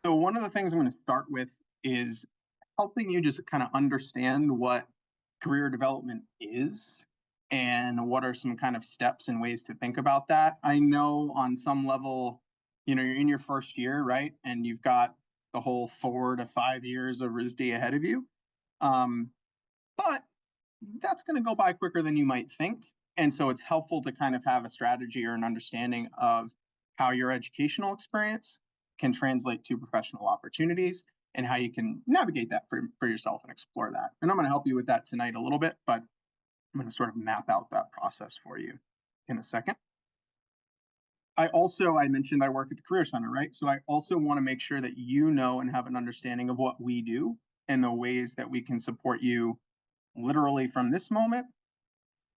So one of the things I'm going to start with is helping you just kind of understand what career development is and what are some kind of steps and ways to think about that. I know on some level, you're in your first year, right? And you've got the whole 4 to 5 years of RISD ahead of you. But that's going to go by quicker than you might think. And so it's helpful to kind of have a strategy or an understanding of how your educational experience can translate to professional opportunities and how you can navigate that for yourself and explore that. And I'm going to help you with that tonight a little bit, but I'm going to sort of map out that process for you in a second. I mentioned I work at the Career Center, right? So I also want to make sure that you know and have an understanding of what we do and the ways that we can support you literally from this moment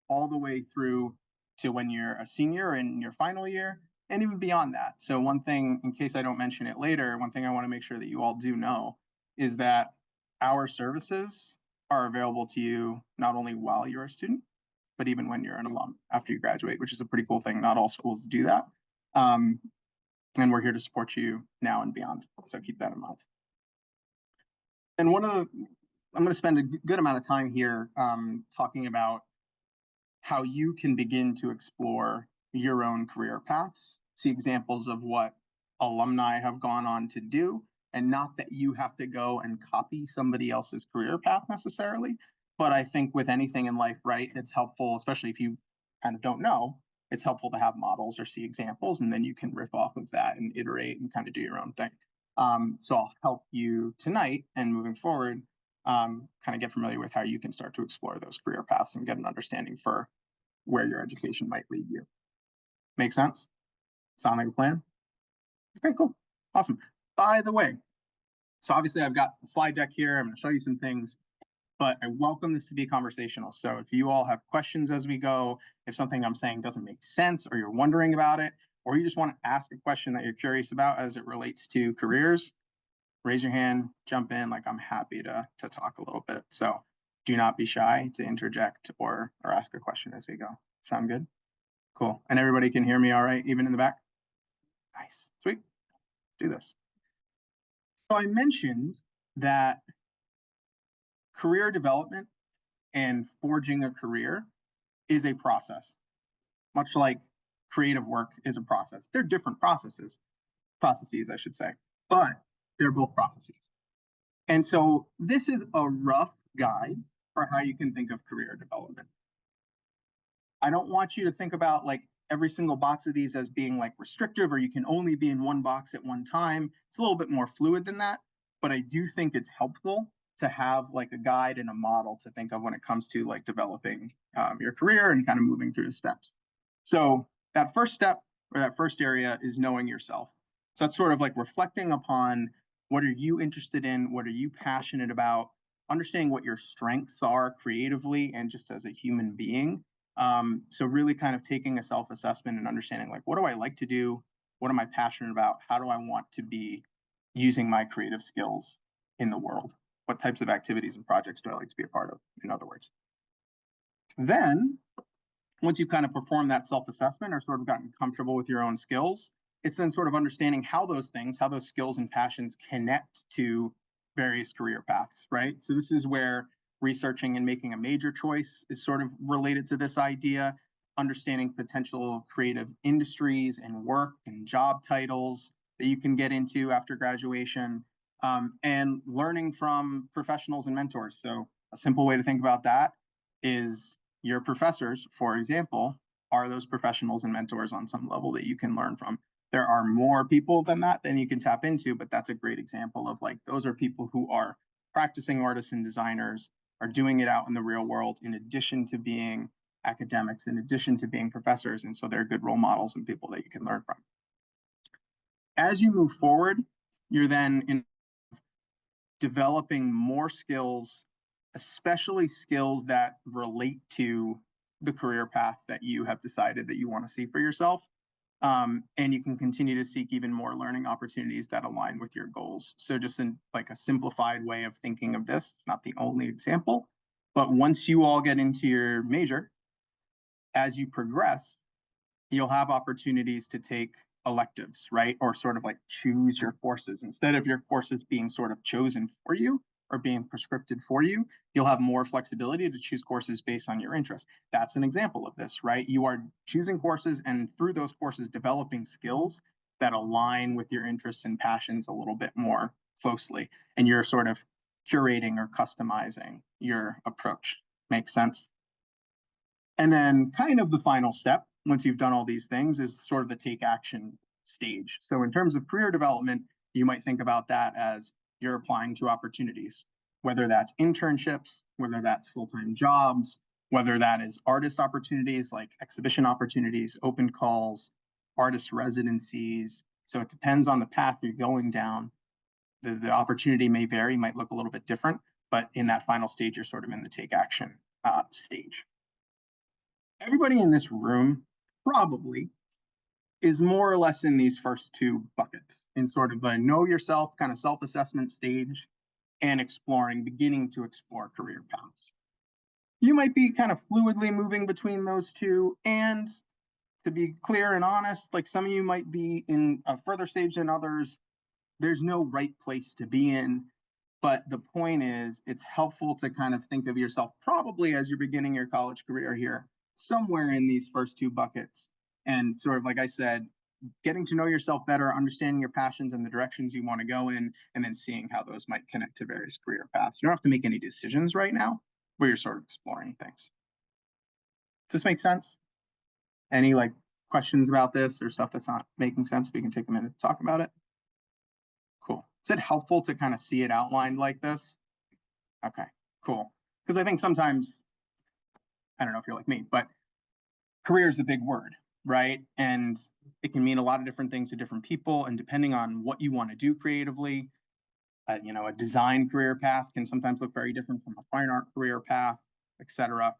all the way through to when you're a senior in your final year and even beyond that. So one thing, in case I don't mention it later, one thing I want to make sure that you all do know is that our services are available to you not only while you're a student, but even when you're an alum after you graduate, which is a pretty cool thing. Not all schools do that. And we're here to support you now and beyond. So keep that in mind. And I'm going to spend a good amount of time here talking about how you can begin to explore your own career paths, see examples of what alumni have gone on to do, and not that you have to go and copy somebody else's career path necessarily. But I think with anything in life, right, it's helpful, especially if you kind of don't know, it's helpful to have models or see examples, and then you can riff off of that and iterate and kind of do your own thing. So I'll help you tonight and moving forward, kind of get familiar with how you can start to explore those career paths and get an understanding for where your education might lead you. Make sense? Sound like a plan? Okay, cool. Awesome. By the way, so obviously I've got a slide deck here. I'm going to show you some things, but I welcome this to be conversational. So if you all have questions as we go, if something I'm saying doesn't make sense or you're wondering about it, or you just want to ask a question that you're curious about as it relates to careers, raise your hand, jump in. Like I'm happy to talk a little bit. So do not be shy to interject or ask a question as we go. Sound good? Cool. And everybody can hear me all right, even in the back? Nice. Sweet. Let's do this. So I mentioned that career development and forging a career is a process, much like creative work is a process. They're different processes, I should say, but they're both processes. And so this is a rough guide for how you can think of career development. I don't want you to think about like every single box of these as being like restrictive or you can only be in one box at one time. It's a little bit more fluid than that, but I do think it's helpful to have like a guide and a model to think of when it comes to like developing your career and kind of moving through the steps. So that first step or that first area is knowing yourself. So that's sort of like reflecting upon what are you interested in, what are you passionate about, understanding what your strengths are creatively and just as a human being. So really kind of taking a self-assessment and understanding like, what do I like to do? What am I passionate about? How do I want to be using my creative skills in the world? What types of activities and projects do I like to be a part of, in other words? Then, once you've kind of performed that self-assessment or sort of gotten comfortable with your own skills, it's then sort of understanding how those skills and passions connect to various career paths, right? So this is where researching and making a major choice is sort of related to this idea, understanding potential creative industries and work and job titles that you can get into after graduation, and learning from professionals and mentors. So a simple way to think about that is your professors, for example, are those professionals and mentors on some level that you can learn from. There are more people than that than you can tap into, but that's a great example of like, those are people who are practicing artists and designers, are doing it out in the real world in addition to being academics, in addition to being professors. And so they're good role models and people that you can learn from. As you move forward, you're then in developing more skills, especially skills that relate to the career path that you have decided that you want to see for yourself. And you can continue to seek even more learning opportunities that align with your goals. So just in like a simplified way of thinking of this, not the only example, but once you all get into your major, as you progress, you'll have opportunities to take electives, right? Or sort of like choose your courses. Instead of your courses being sort of chosen for you or being prescripted for you, you'll have more flexibility to choose courses based on your interest. That's an example of this, right? You are choosing courses and through those courses, developing skills that align with your interests and passions a little bit more closely. And you're sort of curating or customizing your approach. Makes sense? And then kind of the final step, once you've done all these things, is sort of the take action stage. So in terms of career development, you might think about that as you're applying to opportunities, whether that's internships, whether that's full-time jobs, whether that is artist opportunities like exhibition opportunities, open calls, artist residencies. So it depends on the path you're going down. The opportunity may vary, might look a little bit different, but in that final stage, you're sort of in the take action stage. Everybody in this room probably is more or less in these first two buckets in sort of a know yourself kind of self-assessment stage and exploring, beginning to explore career paths. You might be kind of fluidly moving between those two. And to be clear and honest, like some of you might be in a further stage than others. There's no right place to be in. But the point is, it's helpful to kind of think of yourself probably as you're beginning your college career here, somewhere in these first two buckets. And sort of like I said, getting to know yourself better, understanding your passions and the directions you want to go in, and then seeing how those might connect to various career paths. You don't have to make any decisions right now, but you're sort of exploring things. Does this make sense? Any like questions about this or stuff that's not making sense? We can take a minute to talk about it. Cool. Is it helpful to kind of see it outlined like this? Okay, cool. Because I think sometimes, I don't know if you're like me, but career is a big word, right? And it can mean a lot of different things to different people. And depending on what you want to do creatively, a design career path can sometimes look very different from a fine art career path, etc.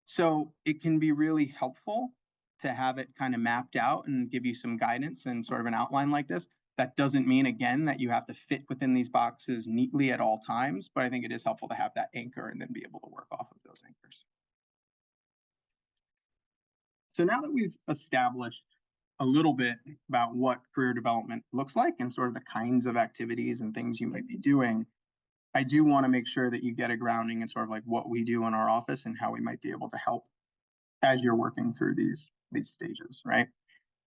So it can be really helpful to have it kind of mapped out and give you some guidance and sort of an outline like this. That doesn't mean, again, that you have to fit within these boxes neatly at all times, but I think it is helpful to have that anchor and then be able to work off of those anchors. So now that we've established a little bit about what career development looks like and sort of the kinds of activities and things you might be doing, I do want to make sure that you get a grounding in sort of like what we do in our office and how we might be able to help as you're working through these stages, right?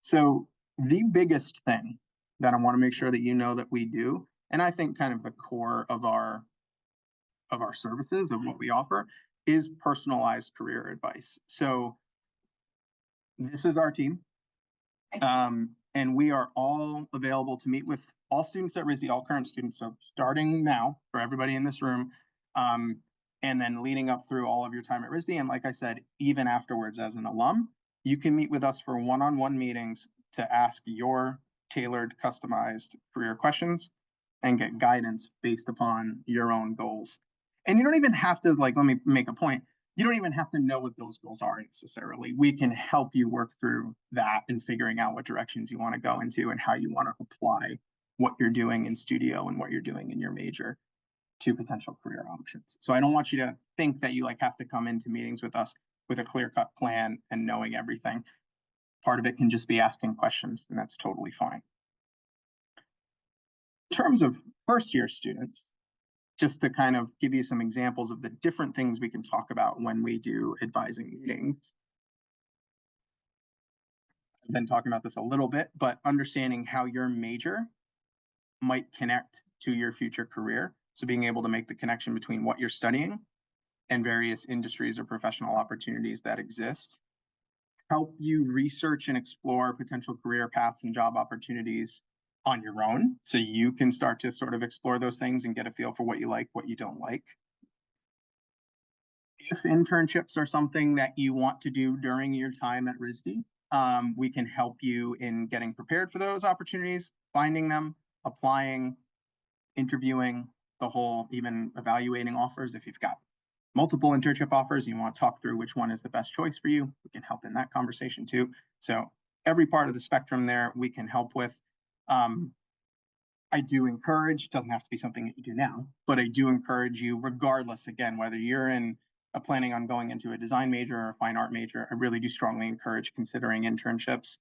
So the biggest thing that I want to make sure that you know that we do, and I think kind of the core of our services, of what we offer, is personalized career advice. So this is our team. And we are all available to meet with all students at RISD, all current students. So starting now for everybody in this room, and then leading up through all of your time at RISD. And like I said, even afterwards as an alum, you can meet with us for one-on-one meetings to ask your tailored, customized career questions and get guidance based upon your own goals. And you don't even have to, like, let me make a point. You don't even have to know what those goals are necessarily. We can help you work through that and figuring out what directions you want to go into and how you want to apply what you're doing in studio and what you're doing in your major to potential career options. So I don't want you to think that you like have to come into meetings with us with a clear-cut plan and knowing everything. Part of it can just be asking questions, and that's totally fine. In terms of first-year students, just to kind of give you some examples of the different things we can talk about when we do advising meetings. I've been talking about this a little bit, but understanding how your major might connect to your future career. So being able to make the connection between what you're studying and various industries or professional opportunities that exist. Help you research and explore potential career paths and job opportunities on your own, so you can start to sort of explore those things and get a feel for what you like, what you don't like. If internships are something that you want to do during your time at RISD, we can help you in getting prepared for those opportunities, finding them, applying, interviewing, the whole, even evaluating offers. If you've got multiple internship offers, and you want to talk through which one is the best choice for you, we can help in that conversation too. So every part of the spectrum there, we can help with. I do encourage, doesn't have to be something that you do now, but I do encourage you, regardless, again, whether you're planning on going into a design major or a fine art major, I really do strongly encourage considering internships.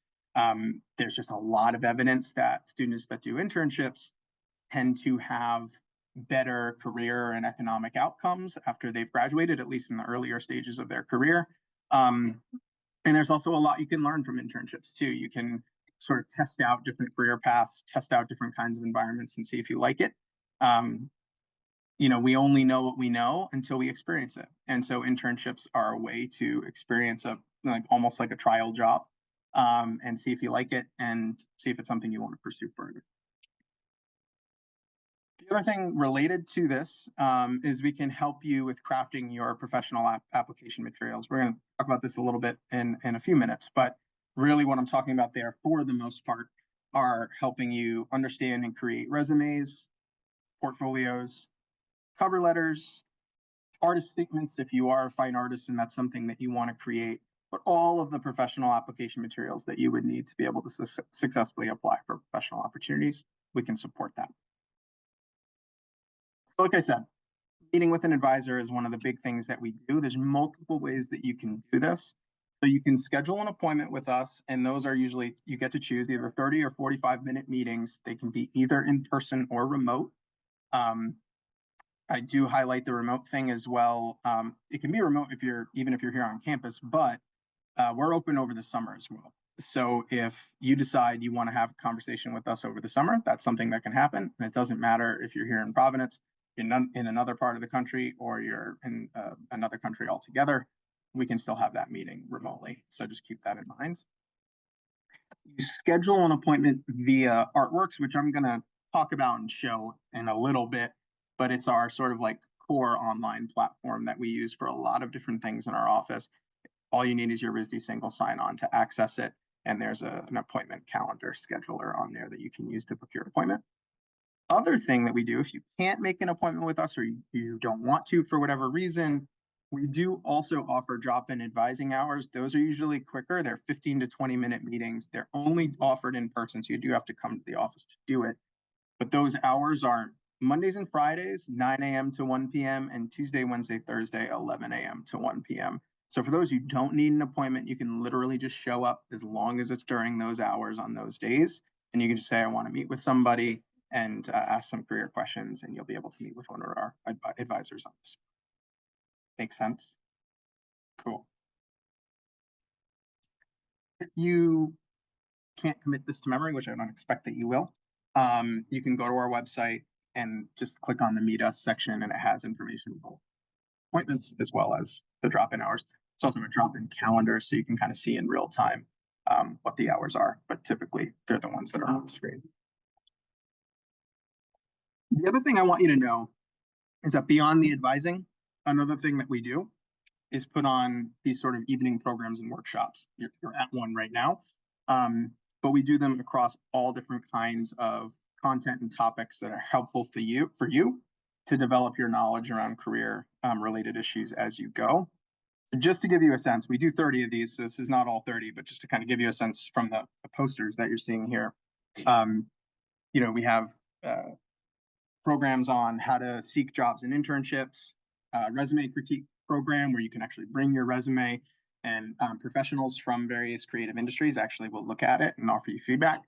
There's just a lot of evidence that students that do internships tend to have better career and economic outcomes after they've graduated, at least in the earlier stages of their career. And there's also a lot you can learn from internships too. You can sort of test out different career paths, test out different kinds of environments, and see if you like it. We only know what we know until we experience it. And so internships are a way to experience almost like a trial job, and see if you like it and see if it's something you want to pursue further. The other thing related to this is we can help you with crafting your professional application materials. We're going to talk about this a little bit in a few minutes, but really what I'm talking about there for the most part are helping you understand and create resumes, portfolios, cover letters, artist statements if you are a fine artist and that's something that you want to create, but all of the professional application materials that you would need to be able to successfully apply for professional opportunities. We can support that. So like I said, meeting with an advisor is one of the big things that we do. There's multiple ways that you can do this. So you can schedule an appointment with us, and those are usually, you get to choose either 30 or 45-minute meetings. They can be either in person or remote. I do highlight the remote thing as well. It can be remote even if you're here on campus, but we're open over the summer as well. So if you decide you want to have a conversation with us over the summer, that's something that can happen. And it doesn't matter if you're here in Providence, in another part of the country, or you're in another country altogether, we can still have that meeting remotely. So just keep that in mind. You schedule an appointment via Artworks, which I'm going to talk about and show in a little bit, but it's our sort of like core online platform that we use for a lot of different things in our office. All you need is your RISD single sign-on to access it, and there's an appointment calendar scheduler on there that you can use to book your appointment. Other thing that we do, if you can't make an appointment with us or you don't want to for whatever reason, we do also offer drop-in advising hours. Those are usually quicker. They're 15 to 20-minute meetings. They're only offered in person, so you do have to come to the office to do it. But those hours are Mondays and Fridays, 9 a.m. to 1 p.m., and Tuesday, Wednesday, Thursday, 11 a.m. to 1 p.m. So for those who don't need an appointment, you can literally just show up as long as it's during those hours on those days. And you can just say, I want to meet with somebody, and ask some career questions, and you'll be able to meet with one of our advisors on this. Make sense? Cool. If you can't commit this to memory, which I don't expect that you will, you can go to our website and just click on the Meet Us section, and it has information about appointments as well as the drop-in hours. It's also a drop-in calendar, so you can kind of see in real time what the hours are, but typically they're the ones that are on the screen. The other thing I want you to know is that beyond the advising, another thing that we do is put on these sort of evening programs and workshops. You're at one right now, but we do them across all different kinds of content and topics that are helpful for you to develop your knowledge around career related issues as you go. So just to give you a sense, we do 30 of these. So this is not all 30, but just to kind of give you a sense from the posters that you're seeing here. We have programs on how to seek jobs and internships, resume critique program where you can actually bring your resume, and professionals from various creative industries actually will look at it and offer you feedback.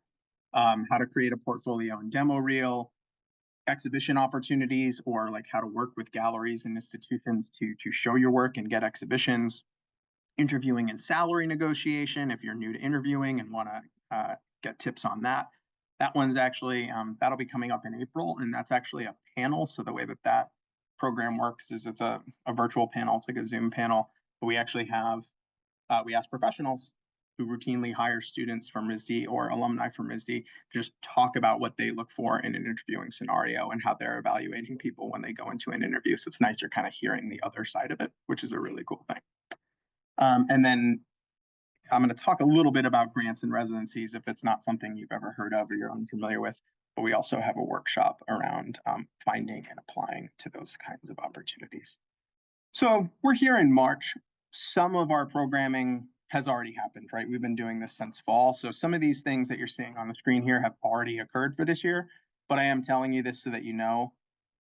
How to create a portfolio and demo reel, exhibition opportunities, or like how to work with galleries and institutions to show your work and get exhibitions, interviewing and salary negotiation if you're new to interviewing and want to get tips on that. That one's actually, that'll be coming up in April, and that's actually a panel. So the way that program works is it's a virtual panel. It's like a Zoom panel, but we actually have, we ask professionals who routinely hire students from RISD or alumni from RISD to just talk about what they look for in an interviewing scenario and how they're evaluating people when they go into an interview. So it's nice you're kind of hearing the other side of it, which is a really cool thing. And then I'm going to talk a little bit about grants and residencies if it's not something you've ever heard of or you're unfamiliar with, but we also have a workshop around finding and applying to those kinds of opportunities. So we're here in March. Some of our programming has already happened, right? We've been doing this since fall. So some of these things that you're seeing on the screen here have already occurred for this year, but I am telling you this so that you know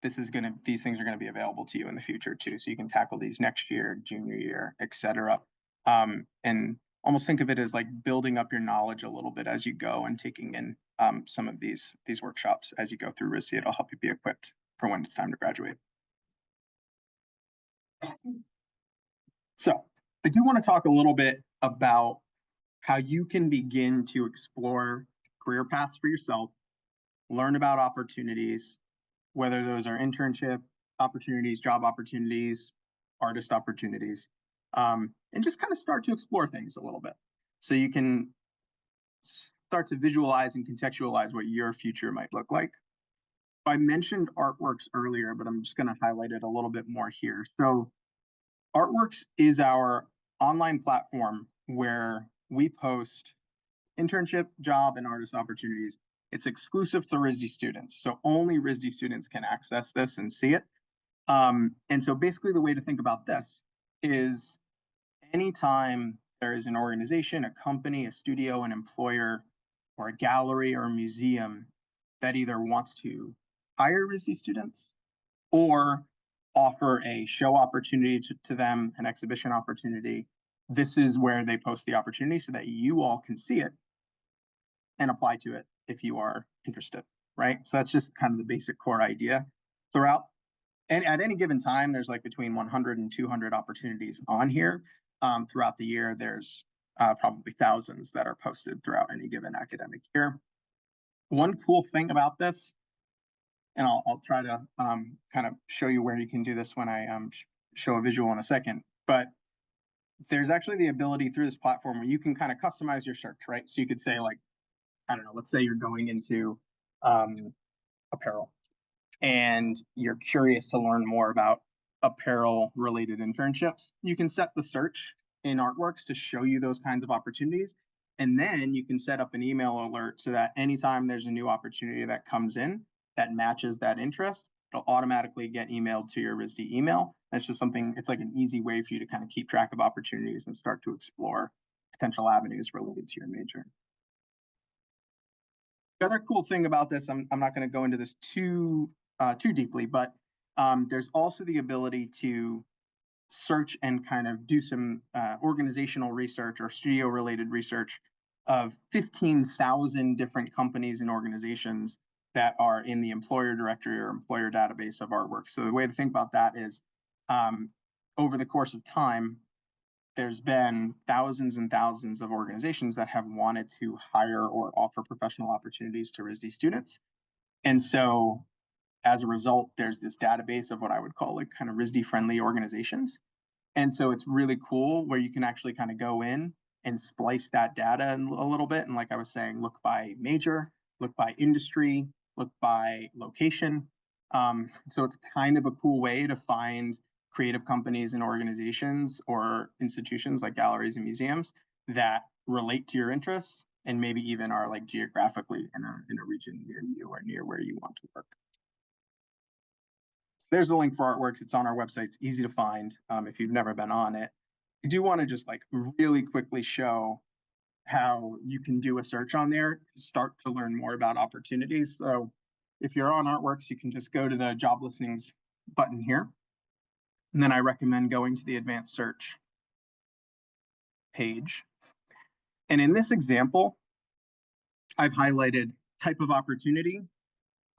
these things are going to be available to you in the future too. So you can tackle these next year, junior year, et cetera. And almost think of it as like building up your knowledge a little bit as you go and taking in some of these workshops as you go through RISD. It'll help you be equipped for when it's time to graduate. So I do want to talk a little bit about how you can begin to explore career paths for yourself, learn about opportunities, whether those are internship opportunities, job opportunities, artist opportunities, and just kind of start to explore things a little bit. So you can start to visualize and contextualize what your future might look like. I mentioned Artworks earlier, but I'm just going to highlight it a little bit more here. So Artworks is our online platform where we post internship, job, and artist opportunities. It's exclusive to RISD students, so only RISD students can access this and see it. And so basically the way to think about this is anytime there is an organization, a company, a studio, an employer, or a gallery or a museum that either wants to hire RISD students or offer a show opportunity to them, an exhibition opportunity, this is where they post the opportunity so that you all can see it and apply to it if you are interested, right? So that's just kind of the basic core idea throughout. And at any given time, there's like between 100 and 200 opportunities on here. Throughout the year, there's probably thousands that are posted throughout any given academic year. One cool thing about this, and I'll try to kind of show you where you can do this when I show a visual in a second, but there's actually the ability through this platform where you can kind of customize your search, right? So you could say like, I don't know, let's say you're going into apparel and you're curious to learn more about apparel related internships. You can set the search in Artworks to show you those kinds of opportunities. And then you can set up an email alert so that anytime there's a new opportunity that comes in that matches that interest, it'll automatically get emailed to your RISD email. That's just something, it's like an easy way for you to kind of keep track of opportunities and start to explore potential avenues related to your major. The other cool thing about this, I'm not going to go into this too deeply, but there's also the ability to search and kind of do some organizational research or studio related research of 15,000 different companies and organizations that are in the employer directory or employer database of Artworks. So the way to think about that is over the course of time, there's been thousands and thousands of organizations that have wanted to hire or offer professional opportunities to RISD students. And so as a result, there's this database of what I would call like kind of RISD friendly organizations. And so it's really cool where you can actually kind of go in and splice that data a little bit. And like I was saying, look by major, look by industry, look by location. So it's kind of a cool way to find creative companies and organizations or institutions like galleries and museums that relate to your interests and maybe even are like geographically in a region near you or near where you want to work. There's a link for Artworks. It's on our website. It's easy to find if you've never been on it. I do want to just like really quickly show how you can do a search on there, start to learn more about opportunities. So if you're on Artworks, you can just go to the job listings button here. And then I recommend going to the advanced search page. And in this example, I've highlighted type of opportunity.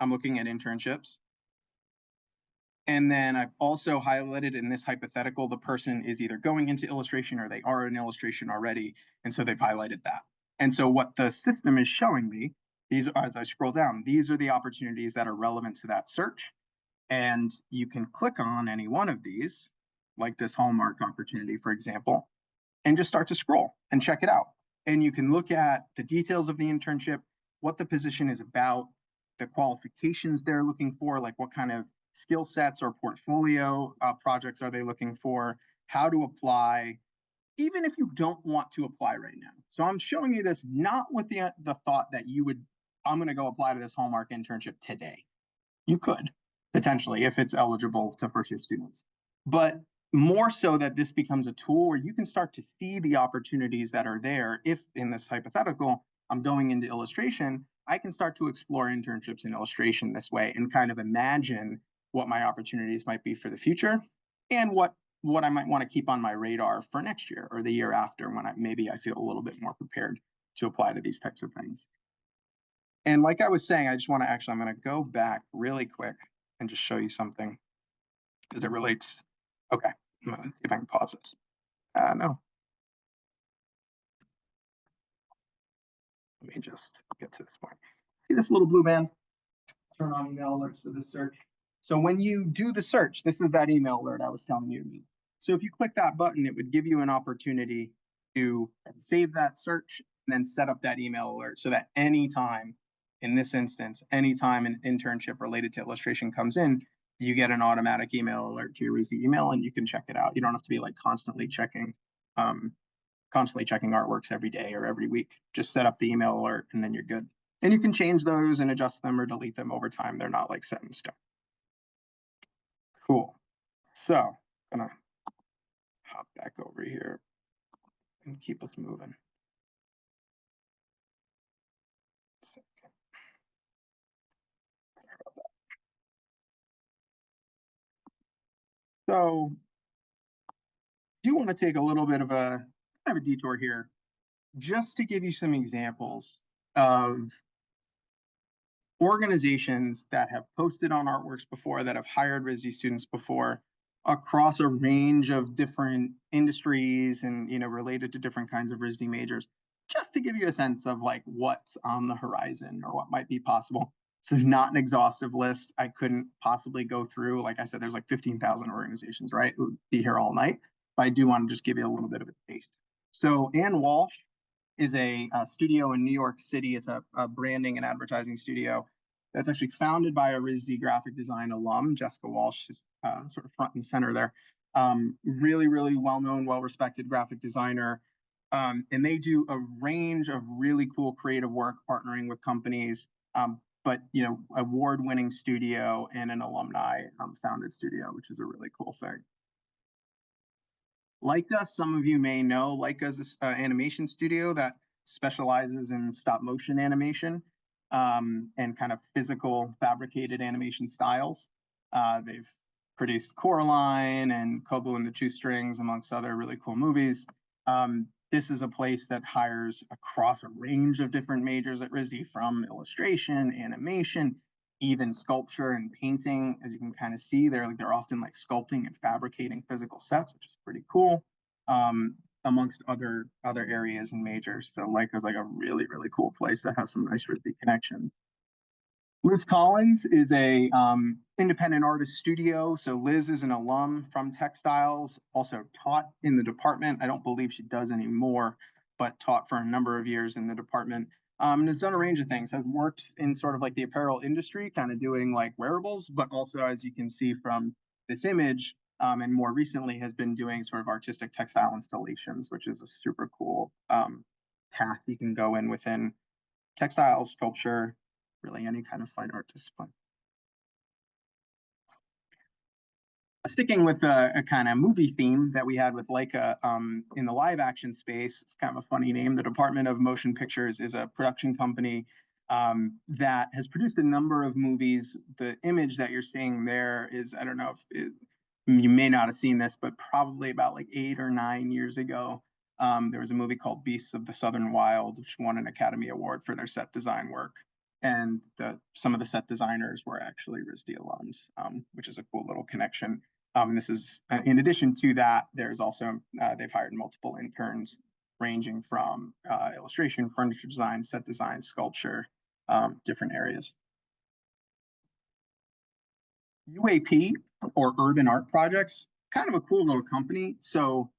I'm looking at internships. And then I've also highlighted in this hypothetical, the person is either going into illustration or they are in illustration already. And so they've highlighted that. And so what the system is showing me, these, as I scroll down, these are the opportunities that are relevant to that search. And you can click on any one of these, like this Hallmark opportunity, for example, and just start to scroll and check it out. And you can look at the details of the internship, what the position is about, the qualifications they're looking for, like what kind of skill sets or portfolio projects are they looking for, how to apply, even if you don't want to apply right now. So I'm showing you this not with the thought that you would, I'm going to go apply to this Hallmark internship today. You could potentially if it's eligible to first year students, but more so that this becomes a tool where you can start to see the opportunities that are there. If in this hypothetical, I'm going into illustration, I can start to explore internships in illustration this way and kind of imagine what my opportunities might be for the future and what what I might want to keep on my radar for next year or the year after when maybe I feel a little bit more prepared to apply to these types of things. And like I was saying, I just want to I'm going to go back really quick and just show you something as it relates. Okay, I'm going to see if I can pause this. No. Let me just get to this point. See this little blue band? Turn on email alerts for the search. So when you do the search, this is that email alert I was telling you. So if you click that button, it would give you an opportunity to save that search and then set up that email alert so that anytime, in this instance, anytime an internship related to illustration comes in, you get an automatic email alert to your RISD email and you can check it out. You don't have to be like constantly checking artworks every day or every week. Just set up the email alert and then you're good. And you can change those and adjust them or delete them over time. They're not like set in stone. Cool. So I'm gonna hop back over here and keep us moving. So I do want to take a little bit of a detour here just to give you some examples of organizations that have posted on artworks before, that have hired RISD students before, across a range of different industries and related to different kinds of RISD majors, just to give you a sense of like what's on the horizon or what might be possible. This is not an exhaustive list. I couldn't possibly go through, like I said, there's like 15,000 organizations, right? It would be here all night, but I do want to just give you a little bit of a taste. So Ann Walsh is a studio in New York City. It's a branding and advertising studio that's actually founded by a RISD graphic design alum. Jessica Walsh is sort of front and center there. Really, really well-known, well-respected graphic designer. And they do a range of really cool creative work partnering with companies, but award-winning studio and an alumni founded studio, which is a really cool thing. Leica, some of you may know, Leica is an animation studio that specializes in stop motion animation and kind of physical fabricated animation styles. They've produced Coraline and Kobo and the Two Strings, amongst other really cool movies. This is a place that hires across a range of different majors at RISD, from illustration, animation, even sculpture and painting. As you can kind of see, they're often like sculpting and fabricating physical sets, which is pretty cool, amongst other areas and majors. So Leica's like a really, really cool place that has some nice RISD connections. Liz Collins is a independent artist studio. So Liz is an alum from textiles, also taught in the department. I don't believe she does anymore, but taught for a number of years in the department. And has done a range of things. Has worked in sort of like the apparel industry, kind of doing like wearables, but also, as you can see from this image, and more recently has been doing sort of artistic textile installations, which is a super cool path you can go in within textiles, sculpture, really any kind of fine art discipline. Sticking with a kind of movie theme that we had with Leica in the live action space, it's kind of a funny name. The Department of Motion Pictures is a production company that has produced a number of movies. The image that you're seeing there is, I don't know if you may not have seen this, but probably about like 8 or 9 years ago, there was a movie called Beasts of the Southern Wild, which won an Academy Award for their set design work. And some of the set designers were actually RISD alums, which is a cool little connection. This is, in addition to that, there's also, they've hired multiple interns ranging from illustration, furniture design, set design, sculpture, different areas. UAP, or Urban Art Projects, kind of a cool little company. So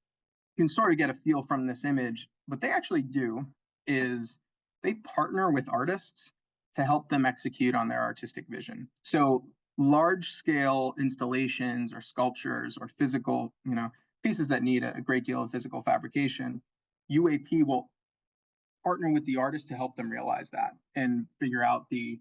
you can sort of get a feel from this image. What they actually do is they partner with artists to help them execute on their artistic vision. So large scale installations or sculptures or physical, pieces that need a great deal of physical fabrication, UAP will partner with the artist to help them realize that and figure out the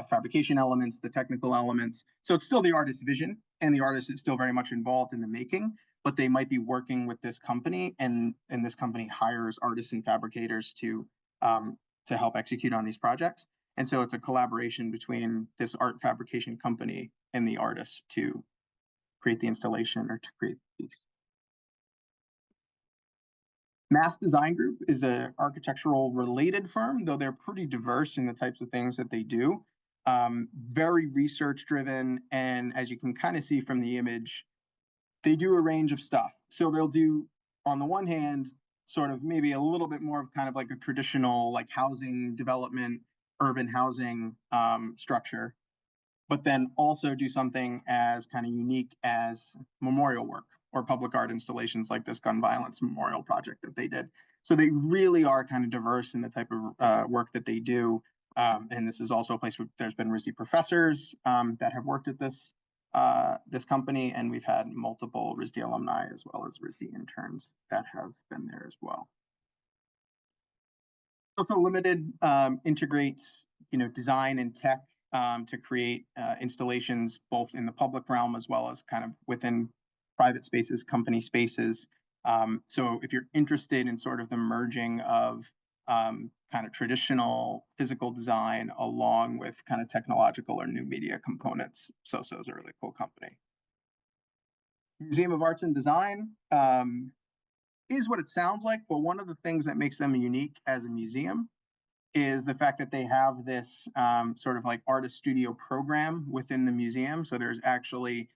fabrication elements, the technical elements. So it's still the artist's vision, and the artist is still very much involved in the making, but they might be working with this company, and this company hires artists and fabricators to help execute on these projects. And so it's a collaboration between this art fabrication company and the artist to create the installation or to create the piece. Mass Design Group is a architectural related firm, though they're pretty diverse in the types of things that they do. Very research driven, and as you can kind of see from the image, they do a range of stuff. So they'll do, on the one hand, sort of maybe a little bit more of kind of like a traditional like housing development, urban housing structure, but then also do something as kind of unique as memorial work or public art installations like this gun violence memorial project that they did. So they really are kind of diverse in the type of work that they do. And this is also a place where there's been RISD professors that have worked at this company, and we've had multiple RISD alumni as well as RISD interns that have been there as well. Also Limited integrates, design and tech to create installations both in the public realm as well as kind of within private spaces, company spaces. So if you're interested in sort of the merging of kind of traditional physical design along with kind of technological or new media components, SoSo is a really cool company. Museum of Arts and Design is what it sounds like, but one of the things that makes them unique as a museum is the fact that they have this sort of like artist studio program within the museum. So there's actually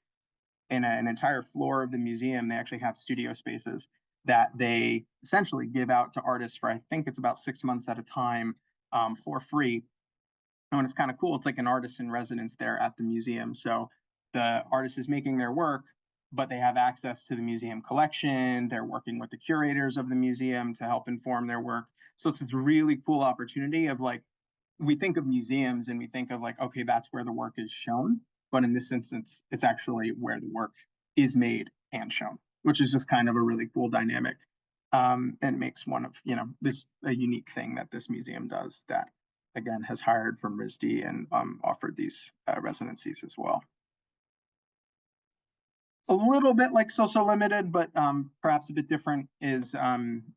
in an entire floor of the museum, they actually have studio spaces that they essentially give out to artists for, I think it's about 6 months at a time for free. And it's kind of cool. It's like an artist in residence there at the museum. So the artist is making their work, but they have access to the museum collection. They're working with the curators of the museum to help inform their work. So it's this really cool opportunity of like, we think of museums and we think of like, okay, that's where the work is shown. But in this instance, it's actually where the work is made and shown, which is just kind of a really cool dynamic and makes one of, this a unique thing that this museum does that, again, has hired from RISD and offered these residencies as well. A little bit like SoSo Limited, but perhaps a bit different is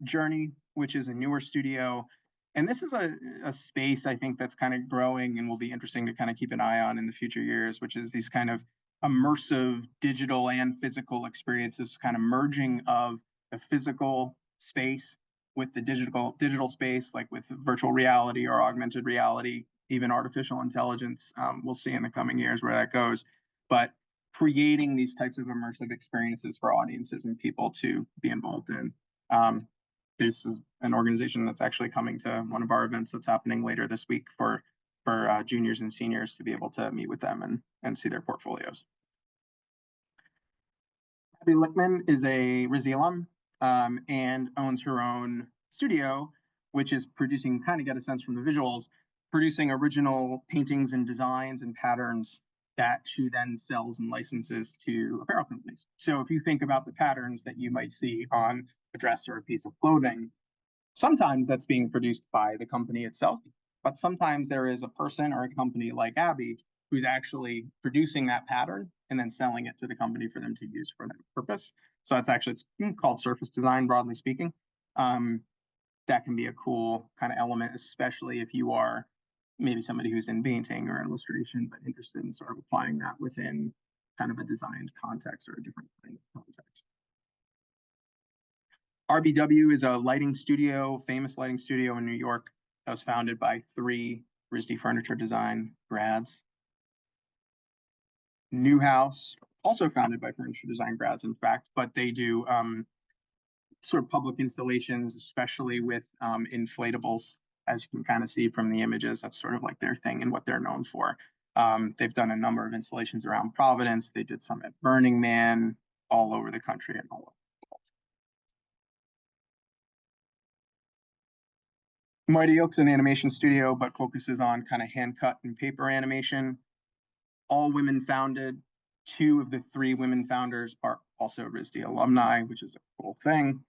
Journey, which is a newer studio. And this is a space I think that's kind of growing and will be interesting to kind of keep an eye on in the future years, which is these kind of immersive digital and physical experiences, kind of merging of the physical space with the digital space, like with virtual reality or augmented reality, even artificial intelligence. We'll see in the coming years where that goes. But creating these types of immersive experiences for audiences and people to be involved in. This is an organization that's actually coming to one of our events that's happening later this week for juniors and seniors to be able to meet with them and see their portfolios. Abby Lichtman is a RISD alum and owns her own studio, which is producing, kind of get a sense from the visuals, producing original paintings and designs and patterns that she then sells and licenses to apparel companies. So if you think about the patterns that you might see on a dress or a piece of clothing, sometimes that's being produced by the company itself, but sometimes there is a person or a company like Abby who's actually producing that pattern and then selling it to the company for them to use for that purpose. So it's called surface design, broadly speaking. That can be a cool kind of element, especially if you are maybe somebody who's in painting or illustration, but interested in sort of applying that within kind of a designed context or a different kind of context. RBW is a lighting studio, famous lighting studio in New York that was founded by 3 RISD furniture design grads. Newhouse, also founded by furniture design grads, in fact, but they do sort of public installations, especially with inflatables, as you can kind of see from the images. That's sort of like their thing and what they're known for. They've done a number of installations around Providence. They did some at Burning Man, all over the country and all over. Mighty Oak's an animation studio, but focuses on kind of hand cut and paper animation. All women founded. 2 of the 3 women founders are also RISD alumni, which is a cool thing.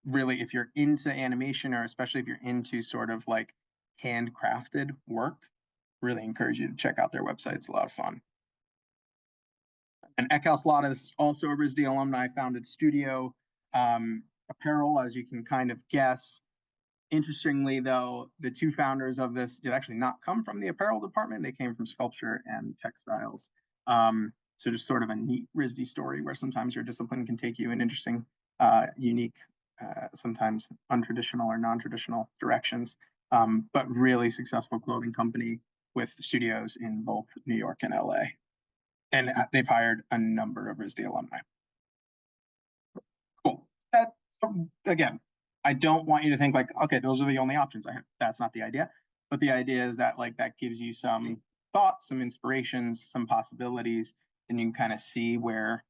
Really, if you're into animation, or especially if you're into sort of like handcrafted work, really encourage you to check out their website. It's a lot of fun. And Eckhouse Lotta is also a RISD alumni founded studio. Apparel, as you can kind of guess. Interestingly, though, the 2 founders of this did actually not come from the apparel department. They came from sculpture and textiles. So just sort of a neat RISD story where sometimes your discipline can take you in interesting, unique sometimes untraditional or non-traditional directions, but really successful clothing company with studios in both New York and LA. And they've hired a number of RISD alumni. Cool. That, again, I don't want you to think like, okay, those are the only options I have. That's not the idea. But the idea is that like that gives you some thoughts, some inspirations, some possibilities, and you can kind of see where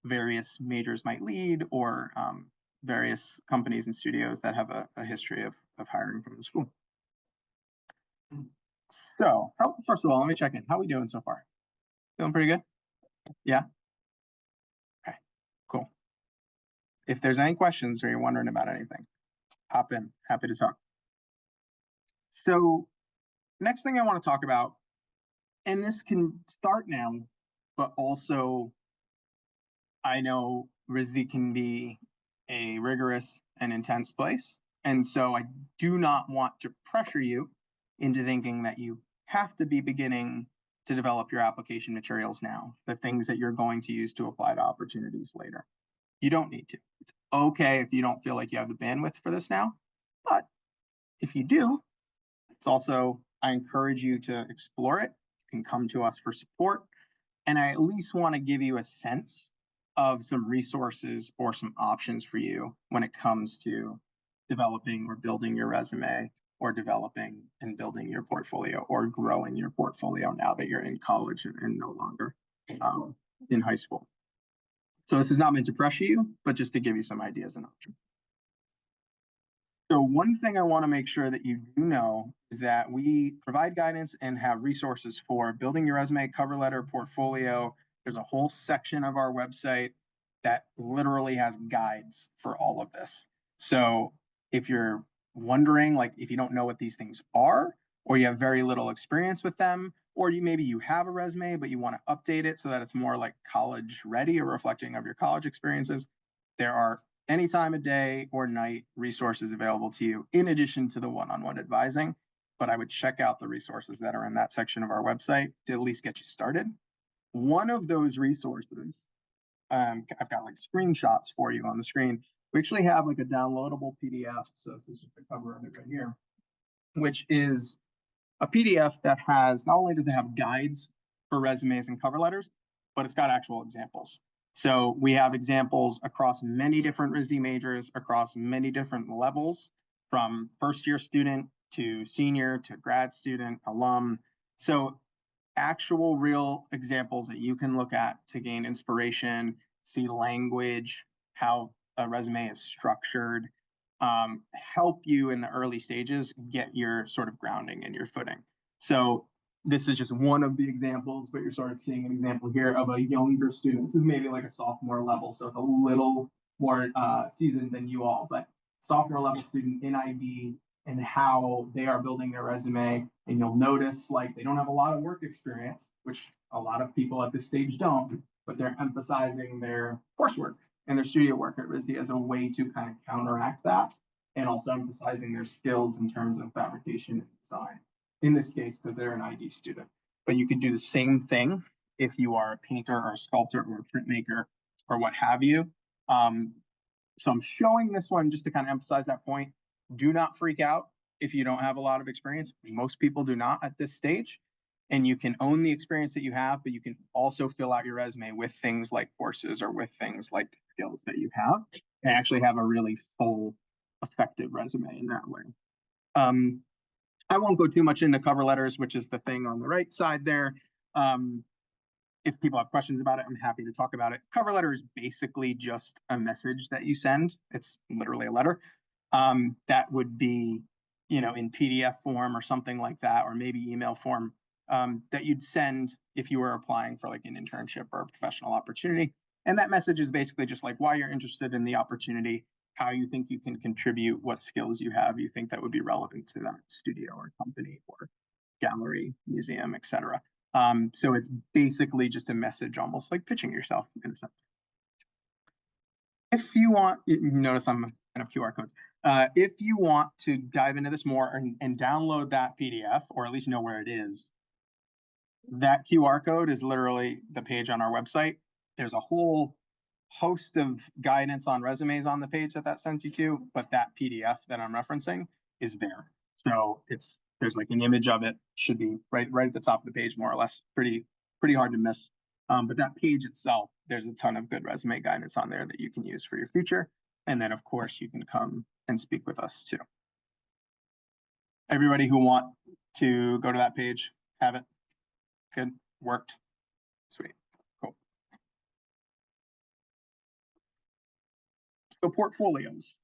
various majors might lead, or various companies and studios that have a history of hiring from the school. So, first of all, let me check in. How are we doing so far? Feeling pretty good? Yeah? Okay, cool. If there's any questions or you're wondering about anything, hop in. Happy to talk. So, next thing I want to talk about, and this can start now, but also I know RISD can be a rigorous and intense place. And so I do not want to pressure you into thinking that you have to be beginning to develop your application materials now, the things that you're going to use to apply to opportunities later. You don't need to. It's okay if you don't feel like you have the bandwidth for this now, but if you do, it's also, I encourage you to explore it. You can come to us for support. And I at least want to give you a sense of some resources or some options for you when it comes to developing or building your resume, or developing and building your portfolio, or growing your portfolio now that you're in college and no longer in high school. So this is not meant to pressure you, but just to give you some ideas and options. So one thing I want to make sure that you do know is that we provide guidance and have resources for building your resume, cover letter, portfolio. There's a whole section of our website that literally has guides for all of this. So if you're wondering, like if you don't know what these things are, or you have very little experience with them, or maybe you have a resume, but you want to update it so that it's more like college ready or reflecting of your college experiences, there are any time of day or night resources available to you in addition to the one-on-one advising. But I would check out the resources that are in that section of our website to at least get you started. One of those resources, I've got like screenshots for you on the screen. We actually have like a downloadable PDF. So this is just the cover of it right here, which is a PDF that has, not only does it have guides for resumes and cover letters, but it's got actual examples. So we have examples across many different RISD majors, across many different levels, from first year student to senior to grad student, alum. So actual real examples that you can look at to gain inspiration, see language, how a resume is structured, help you in the early stages get your sort of grounding and your footing. So this is just one of the examples, but you're sort of seeing an example here of a younger student. This is maybe like a sophomore level, so it's a little more seasoned than you all, but sophomore level student in ID and how they are building their resume. And you'll notice like they don't have a lot of work experience, which a lot of people at this stage don't, but they're emphasizing their coursework and their studio work at RISD as a way to kind of counteract that, and also emphasizing their skills in terms of fabrication and design. In this case, because they're an ID student. But you could do the same thing if you are a painter or a sculptor or a printmaker or what have you. So I'm showing this one just to kind of emphasize that point. Do not freak out if you don't have a lot of experience. Most people do not at this stage. And you can own the experience that you have, but you can also fill out your resume with things like courses or with things like skills that you have, and actually have a really full, effective resume in that way. I won't go too much into cover letters, which is the thing on the right side there. If people have questions about it, I'm happy to talk about it. Cover letter is basically just a message that you send. It's literally a letter that would be, in PDF form or something like that, or maybe email form, that you'd send if you were applying for like an internship or a professional opportunity. And that message is basically just like why you're interested in the opportunity, how you think you can contribute, what skills you have, you think that would be relevant to that studio or company or gallery, museum, etc. So it's basically just a message, almost like pitching yourself in a sense. If you want, you notice I'm kind of QR codes. If you want to dive into this more and download that PDF, or at least know where it is, that QR code is literally the page on our website. There's a whole host of guidance on resumes on the page that sent you to, but that PDF that I'm referencing is there. So there's like an image of it, should be right at the top of the page, more or less. Pretty hard to miss. But that page itself, there's a ton of good resume guidance on there that you can use for your future. And then of course you can come and speak with us too. Everybody who want to go to that page, have it. Good, worked. Sweet, cool. So portfolios.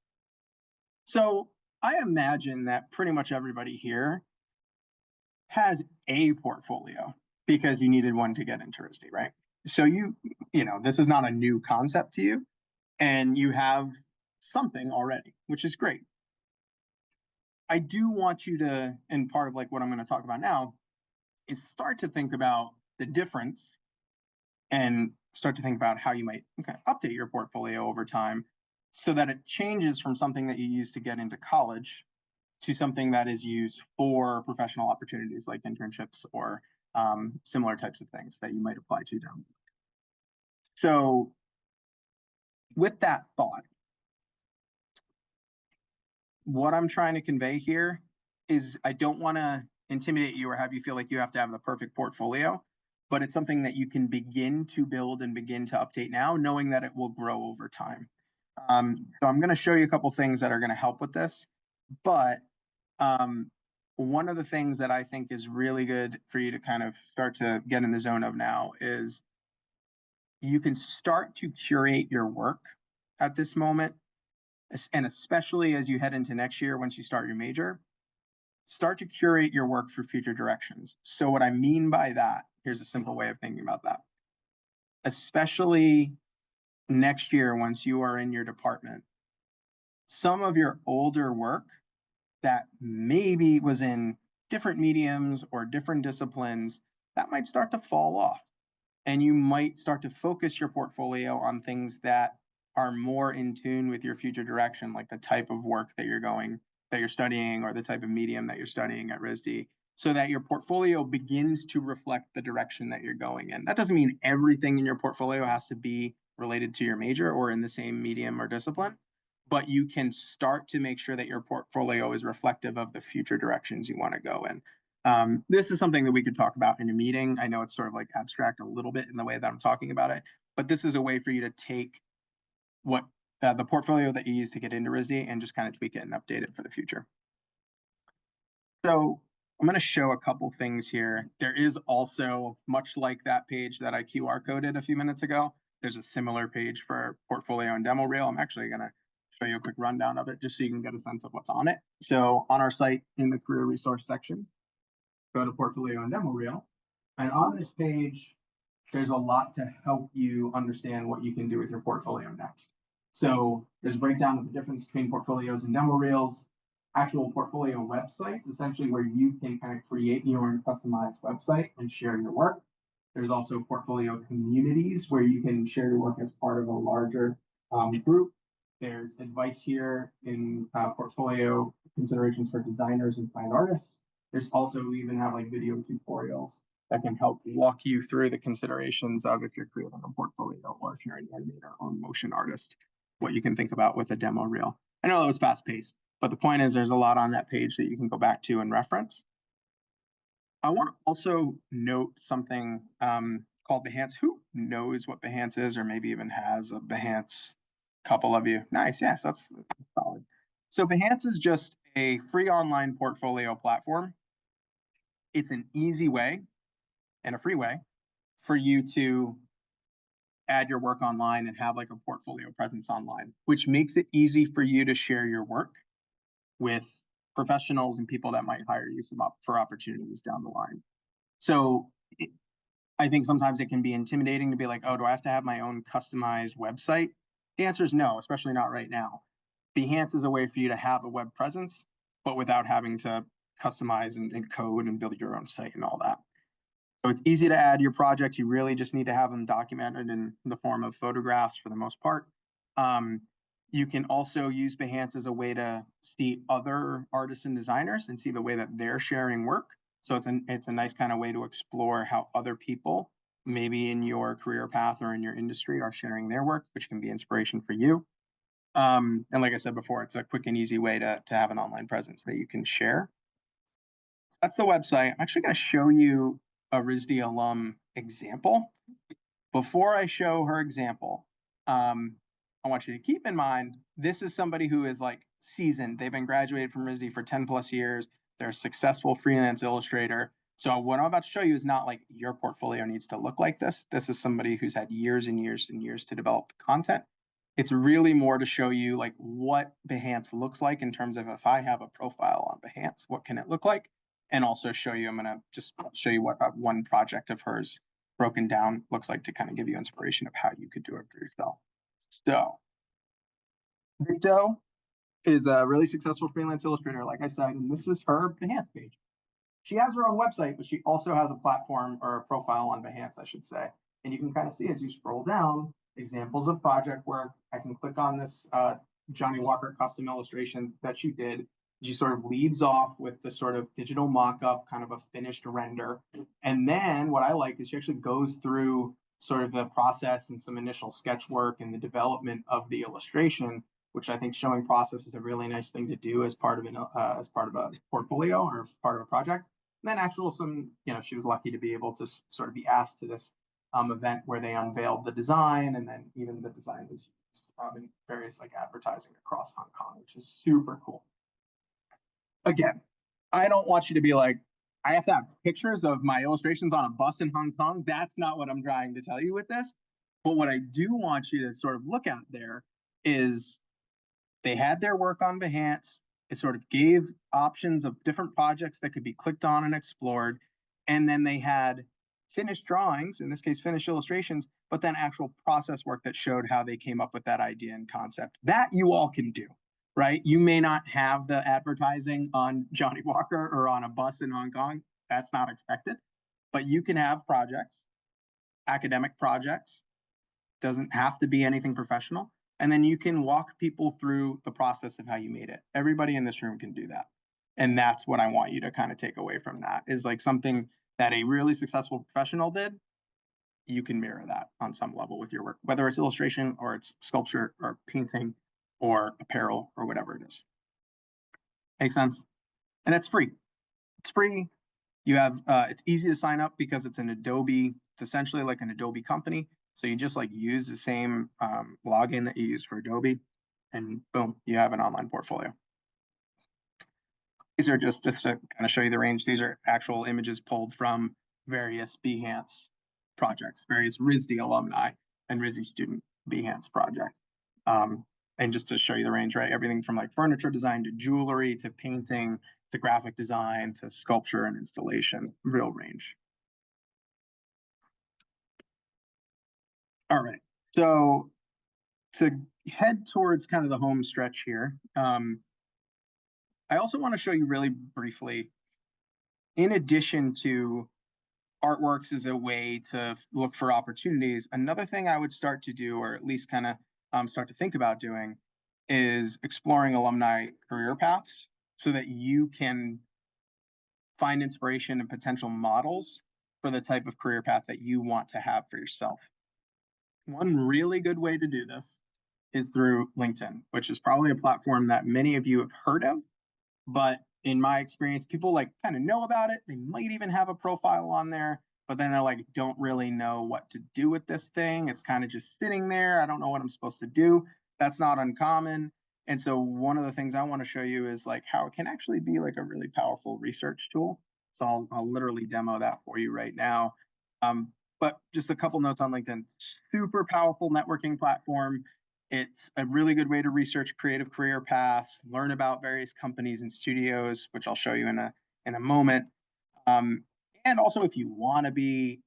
So I imagine that pretty much everybody here has a portfolio because you needed one to get into RISD, right? So you know, this is not a new concept to you, and you have something already, which is great. I do want you to, and part of like what I'm going to talk about now, is start to think about the difference and start to think about how you might update your portfolio over time so that it changes from something that you use to get into college to something that is used for professional opportunities like internships or similar types of things that you might apply to down. So with that thought, what I'm trying to convey here is I don't want to intimidate you or have you feel like you have to have the perfect portfolio, but it's something that you can begin to build and begin to update now, knowing that it will grow over time. So I'm going to show you a couple things that are going to help with this, but one of the things that I think is really good for you to kind of start to get in the zone of now is you can start to curate your work at this moment, and especially as you head into next year, once you start your major, start to curate your work for future directions. So what I mean by that, here's a simple way of thinking about that. Especially next year, once you are in your department, some of your older work that maybe was in different mediums or different disciplines, that might start to fall off. And you might start to focus your portfolio on things that are more in tune with your future direction, like the type of work that you're studying, or the type of medium that you're studying at RISD, so that your portfolio begins to reflect the direction that you're going in. That doesn't mean everything in your portfolio has to be related to your major or in the same medium or discipline, but you can start to make sure that your portfolio is reflective of the future directions you want to go in. This is something that we could talk about in a meeting. I know it's sort of like abstract a little bit in the way that I'm talking about it, but this is a way for you to take what the portfolio that you use to get into RISD and just kind of tweak it and update it for the future. So I'm going to show a couple things here. There is also, much like that page that I QR coded a few minutes ago, there's a similar page for portfolio and demo reel. I'm actually going to show you a quick rundown of it just so you can get a sense of what's on it. So on our site in the career resource section, go to portfolio and demo reel. And on this page, there's a lot to help you understand what you can do with your portfolio next. So there's a breakdown of the difference between portfolios and demo reels, actual portfolio websites, essentially where you can kind of create your own customized website and share your work. There's also portfolio communities where you can share your work as part of a larger group. There's advice here in portfolio considerations for designers and fine artists. There's also, we even have like video tutorials that can help walk you through the considerations of if you're creating a portfolio or if you're an animator or motion artist, what you can think about with a demo reel. I know it was fast paced, but the point is there's a lot on that page that you can go back to and reference. I want to also note something called Behance. Who knows what Behance is, or maybe even has a Behance? Couple of you. Nice. Yes, that's solid. So Behance is just a free online portfolio platform. It's an easy way and a free way for you to add your work online and have like a portfolio presence online, which makes it easy for you to share your work with professionals and people that might hire you for opportunities down the line. So I think sometimes it can be intimidating to be like, oh, do I have to have my own customized website? The answer is no, especially not right now. Behance is a way for you to have a web presence, but without having to customize and code and build your own site and all that. So it's easy to add your projects. You really just need to have them documented in the form of photographs for the most part. You can also use Behance as a way to see other artists and designers and see the way that they're sharing work. So it's a nice kind of way to explore how other people maybe in your career path or in your industry are sharing their work, which can be inspiration for you. And like I said before, it's a quick and easy way to have an online presence that you can share. That's the website. I'm actually going to show you a RISD alum example. Before I show her example, I want you to keep in mind, this is somebody who is like seasoned. They've been graduated from RISD for 10 plus years. They're a successful freelance illustrator. So what I'm about to show you is not like your portfolio needs to look like this. This is somebody who's had years and years and years to develop the content. It's really more to show you like what Behance looks like in terms of if I have a profile on Behance, what can it look like? And also show you, I'm gonna just show you what one project of hers broken down looks like to kind of give you inspiration of how you could do it for yourself. So Victo is a really successful freelance illustrator, like I said, and this is her Behance page. She has her own website, but she also has a platform or a profile on Behance, I should say. And you can kind of see as you scroll down examples of project work. I can click on this Johnny Walker custom illustration that she did. She sort of leads off with the sort of digital mock-up, kind of a finished render. And then what I like is she actually goes through sort of the process and some initial sketch work and the development of the illustration, which I think showing process is a really nice thing to do as part of a portfolio or part of a project. And then actual some, she was lucky to be able to sort of be asked to this event where they unveiled the design, and then even the design was used in various like advertising across Hong Kong, which is super cool. Again, I don't want you to be like, I have to have pictures of my illustrations on a bus in Hong Kong. That's not what I'm trying to tell you with this. But what I do want you to sort of look at there is they had their work on Behance. It sort of gave options of different projects that could be clicked on and explored. And then they had finished drawings, in this case, finished illustrations, but then actual process work that showed how they came up with that idea and concept. That you all can do, right? You may not have the advertising on Johnny Walker or on a bus in Hong Kong. That's not expected. But you can have projects, academic projects. Doesn't have to be anything professional. And then you can walk people through the process of how you made it. Everybody in this room can do that. And that's what I want you to kind of take away from that is like something that a really successful professional did. You can mirror that on some level with your work, whether it's illustration or it's sculpture or painting or apparel or whatever it is. Make sense? And it's free. It's free. You have, it's easy to sign up because it's an Adobe, it's essentially like an Adobe company. So you just like use the same login that you use for Adobe, and boom, you have an online portfolio. These are just to kind of show you the range. These are actual images pulled from various Behance projects, various RISD alumni and RISD student Behance projects. And just to show you the range, right? Everything from like furniture design to jewelry to painting to graphic design to sculpture and installation, real range. All right, so to head towards kind of the home stretch here, I also want to show you really briefly, in addition to artworks as a way to look for opportunities, another thing I would start to do, or at least kind of start to think about doing, is exploring alumni career paths so that you can find inspiration and potential models for the type of career path that you want to have for yourself. One really good way to do this is through LinkedIn, which is probably a platform that many of you have heard of, but in my experience, people like kind of know about it. They might even have a profile on there, but then they're like, don't really know what to do with this thing. It's kind of just sitting there. I don't know what I'm supposed to do. That's not uncommon. And so one of the things I want to show you is like how it can actually be like a really powerful research tool. So I'll literally demo that for you right now. But just a couple notes on LinkedIn. Super powerful networking platform. It's a really good way to research creative career paths, learn about various companies and studios, which I'll show you in a moment. And also, if you want to be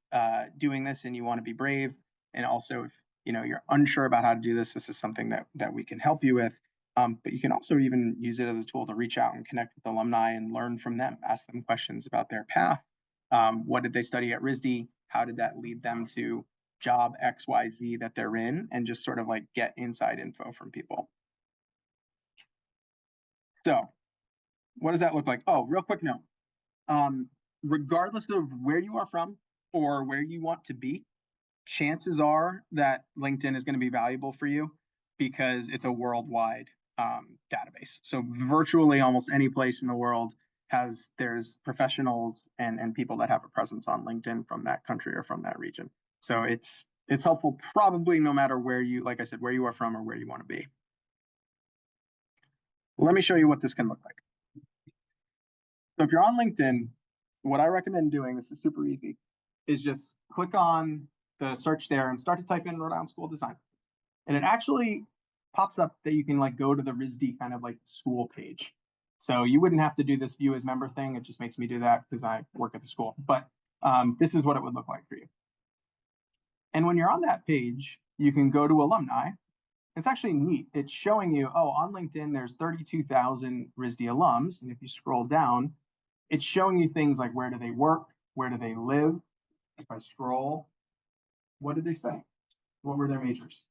doing this and you want to be brave, and also if you're unsure about how to do this, this is something that we can help you with. But you can also even use it as a tool to reach out and connect with alumni and learn from them, ask them questions about their path. What did they study at RISD? How did that lead them to job XYZ that they're in, and just sort of like get inside info from people. So what does that look like? Oh, real quick note. Regardless of where you are from or where you want to be, chances are that LinkedIn is going to be valuable for you because it's a worldwide database. So virtually almost any place in the world there's professionals and people that have a presence on LinkedIn from that country or from that region. So it's helpful probably no matter where you, like I said, where you are from or where you want to be. Let me show you what this can look like. So if you're on LinkedIn, what I recommend doing, this is super easy, is just click on the search there and start to type in Rhode Island School of Design. And it actually pops up that you can like go to the RISD kind of like school page. So you wouldn't have to do this view as member thing. It just makes me do that because I work at the school. But this is what it would look like for you. And when you're on that page, you can go to alumni. It's actually neat. It's showing you, oh, on LinkedIn, there's 32,000 RISD alums. And if you scroll down, it's showing you things like where do they work? Where do they live? If I scroll, what did they say? What were their majors?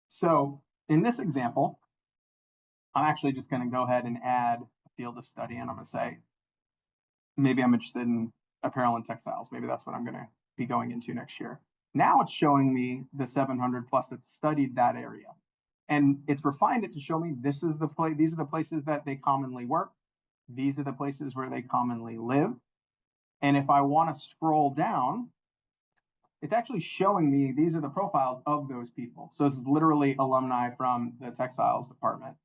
So in this example, I'm actually just going to go ahead and add a field of study, and I'm going to say, maybe I'm interested in apparel and textiles. Maybe that's what I'm going to be going into next year. Now it's showing me the 700 plus that studied that area. And it's refined it to show me these are the places that they commonly work. These are the places where they commonly live. And if I want to scroll down, it's actually showing me these are the profiles of those people. So this is literally alumni from the textiles department.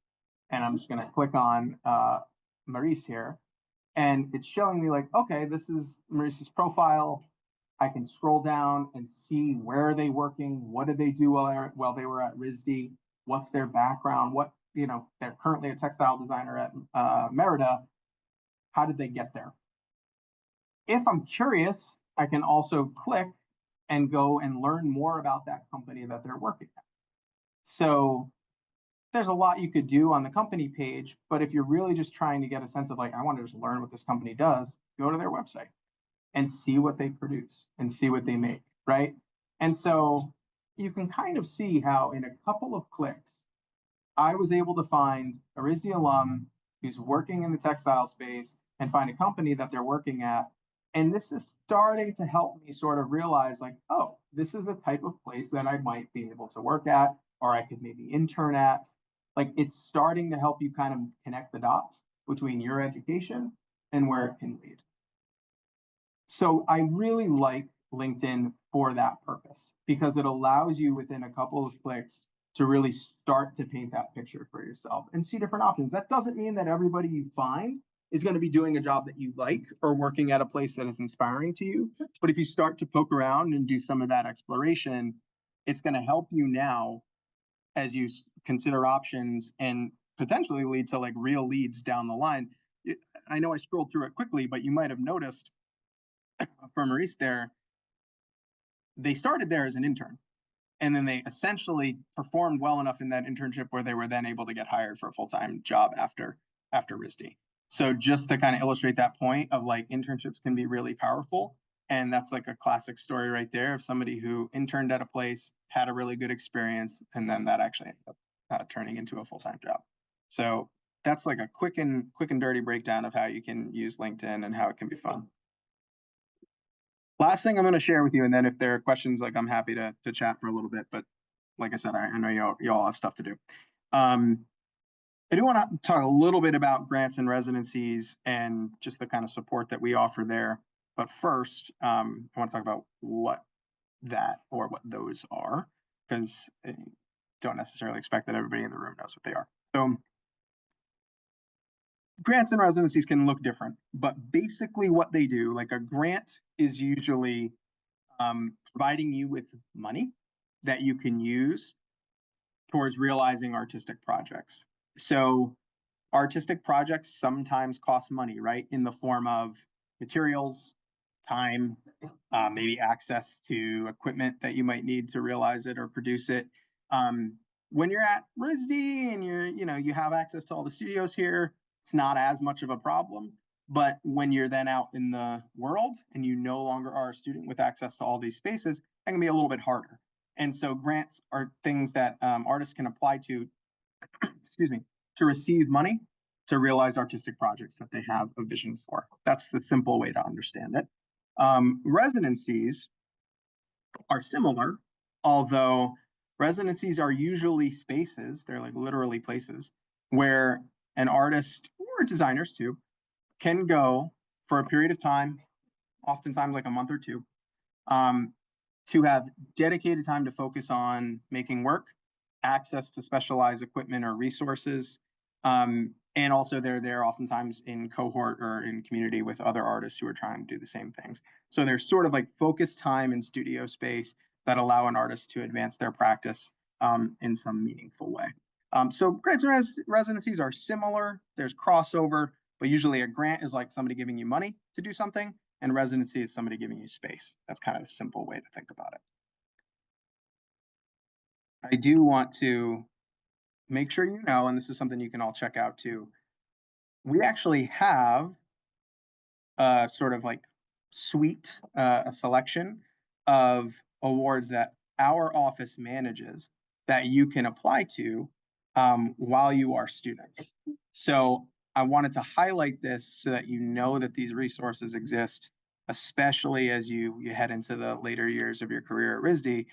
And I'm just going to click on Maurice here. And it's showing me like, okay, this is Maurice's profile. I can scroll down and see where are they working? What did they do while they were at RISD? What's their background? What, they're currently a textile designer at Merida. How did they get there? If I'm curious, I can also click and go and learn more about that company that they're working at. So there's a lot you could do on the company page, but if you're really just trying to get a sense of like, I want to just learn what this company does, go to their website and see what they produce and see what they make, right? And so you can kind of see how in a couple of clicks, I was able to find a RISD alum who's working in the textile space and find a company that they're working at. And this is starting to help me sort of realize like, oh, this is a type of place that I might be able to work at, or I could maybe intern at. Like it's starting to help you kind of connect the dots between your education and where it can lead. So I really like LinkedIn for that purpose because it allows you within a couple of clicks to really start to paint that picture for yourself and see different options. That doesn't mean that everybody you find is going to be doing a job that you like or working at a place that is inspiring to you. But if you start to poke around and do some of that exploration, it's going to help you now as you consider options and potentially lead to like real leads down the line. I know I scrolled through it quickly, but you might have noticed for Maurice there, they started there as an intern. And then they essentially performed well enough in that internship where they were then able to get hired for a full-time job after RISD. So just to kind of illustrate that point of like internships can be really powerful. And that's like a classic story right there of somebody who interned at a place, had a really good experience, and then that actually ended up turning into a full-time job. So that's like a quick and dirty breakdown of how you can use LinkedIn and how it can be fun. Last thing I'm going to share with you, and then if there are questions, like I'm happy to chat for a little bit. But like I said, I know you all have stuff to do. I do want to talk a little bit about grants and residencies and just the kind of support that we offer there. But first, I want to talk about what those are, because I don't necessarily expect that everybody in the room knows what they are. So grants and residencies can look different, but basically what they do, like a grant is usually providing you with money that you can use towards realizing artistic projects. So artistic projects sometimes cost money, right? In the form of materials, time, maybe access to equipment that you might need to realize it or produce it. When you're at RISD and you have access to all the studios here, it's not as much of a problem. But when you're then out in the world and you no longer are a student with access to all these spaces, that can be a little bit harder. And so grants are things that artists can apply to, excuse me, to receive money to realize artistic projects that they have a vision for. That's the simple way to understand it. Residencies are similar, although residencies are usually spaces, they're like literally places where an artist or designers too can go for a period of time, oftentimes like a month or two, um, to have dedicated time to focus on making work, access to specialized equipment or resources. And also they're there oftentimes in cohort or in community with other artists who are trying to do the same things. So there's sort of like focused time in studio space that allow an artist to advance their practice in some meaningful way. So grants and residencies are similar. There's crossover, but usually a grant is like somebody giving you money to do something, and residency is somebody giving you space. That's kind of a simple way to think about it. I do want to make sure you know, and this is something you can all check out too, we actually have sort of like suite, a selection of awards that our office manages that you can apply to while you are students. So I wanted to highlight this so that you know that these resources exist, especially as you head into the later years of your career at RISD.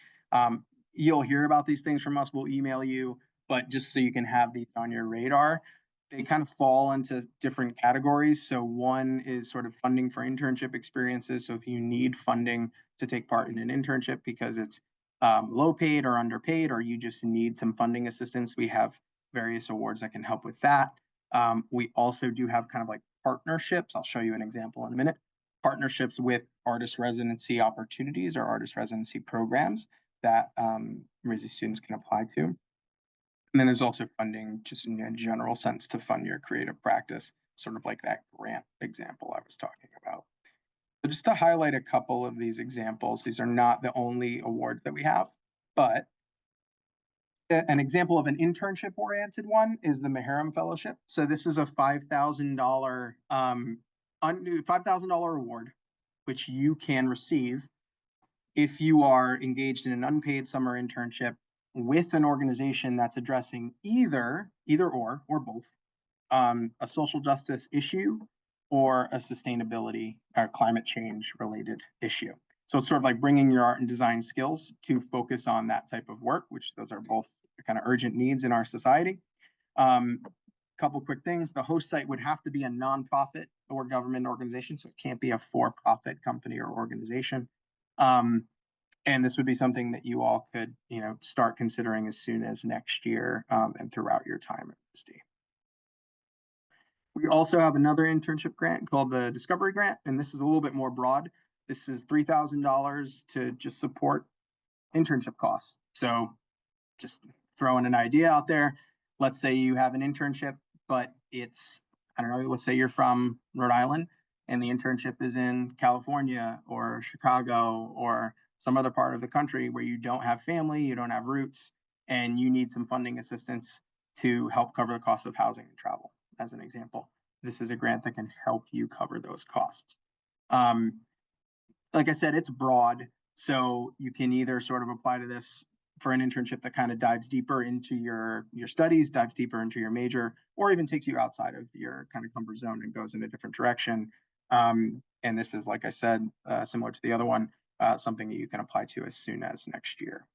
You'll hear about these things from us. We'll email you, but just so you can have these on your radar, they kind of fall into different categories. So one is sort of funding for internship experiences. So if you need funding to take part in an internship because it's low paid or underpaid, or you just need some funding assistance, we have various awards that can help with that. We also do have kind of like partnerships. I'll show you an example in a minute. Partnerships with artist residency opportunities or artist residency programs that RISD students can apply to. And then there's also funding just in a general sense to fund your creative practice, sort of like that grant example I was talking about. So just to highlight a couple of these examples, these are not the only awards that we have, but an example of an internship oriented one is the Maharam Fellowship. So this is a $5,000 $5,000 award, which you can receive if you are engaged in an unpaid summer internship with an organization that's addressing either or both a social justice issue or a sustainability or climate change related issue. So it's sort of like bringing your art and design skills to focus on that type of work, which those are both kind of urgent needs in our society. Couple quick things. The host site would have to be a nonprofit or government organization, so it can't be a for-profit company or organization. And this would be something that you all could, start considering as soon as next year and throughout your time at USD. We also have another internship grant called the Discovery Grant, and this is a little bit more broad. This is $3,000 to just support internship costs. So just throwing an idea out there. Let's say you have an internship, but it's, I don't know, let's say you're from Rhode Island and the internship is in California or Chicago or some other part of the country where you don't have family, you don't have roots, and you need some funding assistance to help cover the cost of housing and travel, as an example. This is a grant that can help you cover those costs. Like I said, it's broad, so you can either sort of apply to this for an internship that kind of dives deeper into your studies, dives deeper into your major, or even takes you outside of your kind of comfort zone and goes in a different direction. And this is, like I said, similar to the other one, something that you can apply to as soon as next year.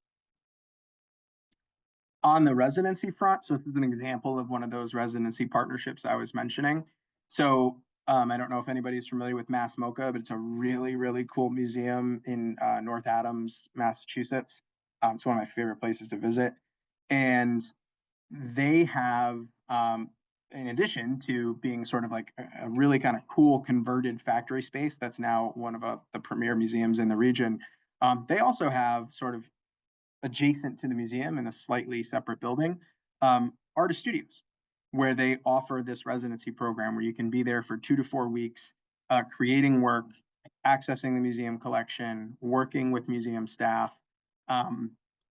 On the residency front, so this is an example of one of those residency partnerships I was mentioning. So I don't know if anybody's familiar with Mass MoCA, but it's a really, really cool museum in North Adams, Massachusetts. It's one of my favorite places to visit. And they have, in addition to being sort of like a really kind of cool converted factory space that's now one of the premier museums in the region, they also have sort of adjacent to the museum in a slightly separate building, artist studios, where they offer this residency program where you can be there for 2 to 4 weeks, creating work, accessing the museum collection, working with museum staff.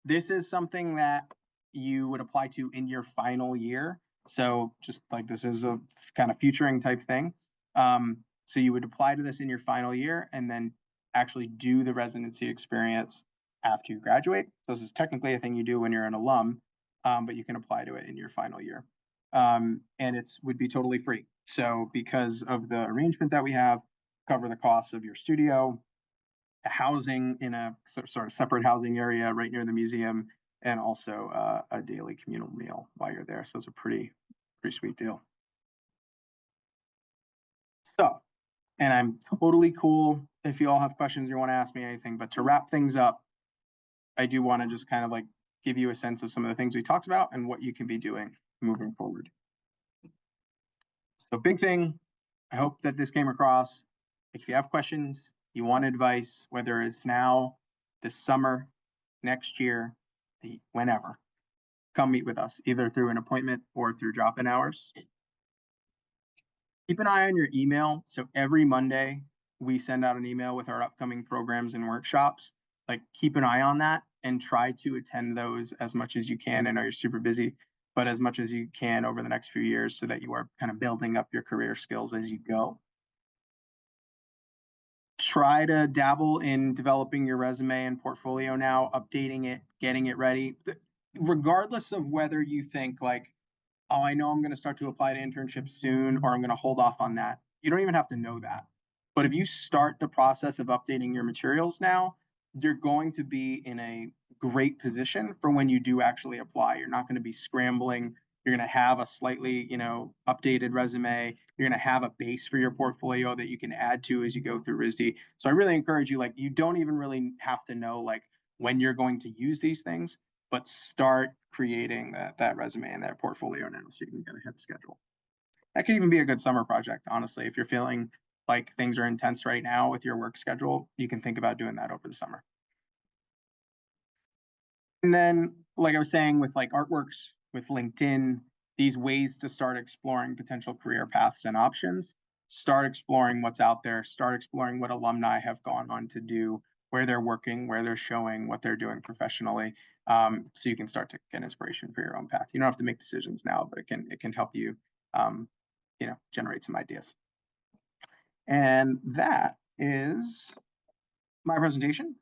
This is something that you would apply to in your final year. So just like this is a kind of futuring type thing. So you would apply to this in your final year and then actually do the residency experience after you graduate. So this is technically a thing you do when you're an alum, but you can apply to it in your final year. And it's would be totally free. So because of the arrangement that we have, cover the costs of your studio, housing in a sort of separate housing area right near the museum, and also a daily communal meal while you're there. So it's a pretty sweet deal. So, and I'm totally cool if you all have questions or you want to ask me anything. But to wrap things up, I do want to just kind of like give you a sense of some of the things we talked about and what you can be doing moving forward. So, big thing, I hope that this came across. If you have questions, you want advice, whether it's now, this summer, next year, whenever, come meet with us, either through an appointment or through drop-in hours. Keep an eye on your email. So every Monday, we send out an email with our upcoming programs and workshops. Like, keep an eye on that and try to attend those as much as you can. I know you're super busy, but as much as you can over the next few years so that you are kind of building up your career skills as you go. Try to dabble in developing your resume and portfolio now, updating it, getting it ready. Regardless of whether you think like, oh, I know I'm going to start to apply to internships soon, or I'm going to hold off on that. You don't even have to know that. But if you start the process of updating your materials now, you're going to be in a great position for when you do actually apply. You're not going to be scrambling. You're going to have a slightly, updated resume. You're going to have a base for your portfolio that you can add to as you go through RISD. So I really encourage you, like, you don't even really have to know like when you're going to use these things, but start creating that resume and that portfolio now so you can get ahead of schedule. That could even be a good summer project, honestly. If you're feeling like things are intense right now with your work schedule, you can think about doing that over the summer. And then, like I was saying, with like artworks, with LinkedIn, these ways to start exploring potential career paths and options, start exploring what's out there, start exploring what alumni have gone on to do, where they're working, where they're showing, what they're doing professionally, so you can start to get inspiration for your own path. You don't have to make decisions now, but it can help you, generate some ideas. And that is my presentation.